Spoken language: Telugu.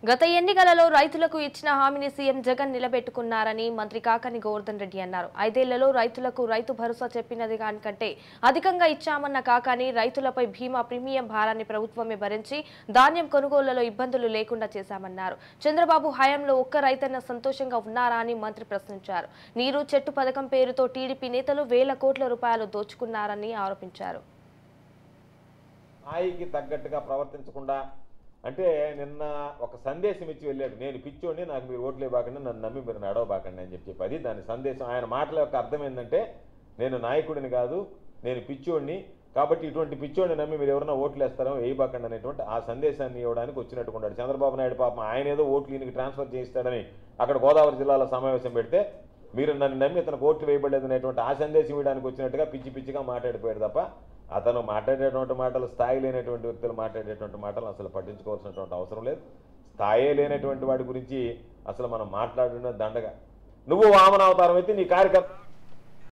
గత ఎన్నికలలో రైతులకు ఇచ్చిన హామీని సీఎం జగన్ నిలబెట్టుకున్నారని మంత్రి కాకాని గోవర్ధన్ రెడ్డి అన్నారు. 5 ఏళ్లలో రైతులకు రైతు భరోసా చెప్పినది కంటే అధికంగా ఇచ్చామన్న కాకాని రైతులపై బీమా ప్రీమియం భారాన్ని ప్రభుత్వమే భరించి ధాన్యం కొనుగోళ్లలో ఇబ్బందులు లేకుండా చేశామన్నారు. చంద్రబాబు హయాంలో ఒక్క రైతన్న సంతోషంగా ఉన్నారా అని మంత్రి ప్రశ్నించారు. నీరు చెట్టు పథకం పేరుతో టీడీపీ నేతలు వేల కోట్ల రూపాయలు దోచుకున్నారని ఆరోపించారు. స్థాయికి తగ్గట్టుగా ప్రవర్తించకుండా అంటే నిన్న ఒక సందేశం ఇచ్చి వెళ్ళాడు. నేను పిచ్చోడిని, నాకు మీరు ఓట్లు ఇవ్వకండి, నన్ను నమ్మి మీరు నడవబాకండి అని చెప్పి అది దాని సందేశం. ఆయన మాటల యొక్క అర్థం ఏంటంటే నేను నాయకుడిని కాదు, నేను పిచ్చోడిని, కాబట్టి ఇటువంటి పిచ్చోడిని నమ్మి మీరు ఎవరైనా ఓట్లు వేస్తారో వేయబాకండి అనేటువంటి ఆ సందేశాన్ని ఇవ్వడానికి వచ్చినట్టుకున్నాడు చంద్రబాబు నాయుడు. పాపం ఆయన ఏదో ఓట్లు ఈయనకి ట్రాన్స్ఫర్ చేయిస్తాడని అక్కడ గోదావరి జిల్లాలో సమావేశం పెడితే మీరు నన్ను నమ్మి ఇతనికి ఓట్లు వేయబడలేదు అనేటువంటి ఆ సందేశం ఇవ్వడానికి వచ్చినట్టుగా పిచ్చి పిచ్చిగా మాట్లాడిపోయాడు తప్ప అతను మాట్లాడేటువంటి మాటలు, స్థాయి లేనటువంటి వ్యక్తులు మాట్లాడేటువంటి మాటలు అసలు పట్టించుకోవాల్సినటువంటి అవసరం లేదు. స్థాయి లేనటువంటి వాడి గురించి అసలు మనం మాట్లాడడం దండగా. నువ్వు వామన అవతారం అయితే నీ కార్యకర్త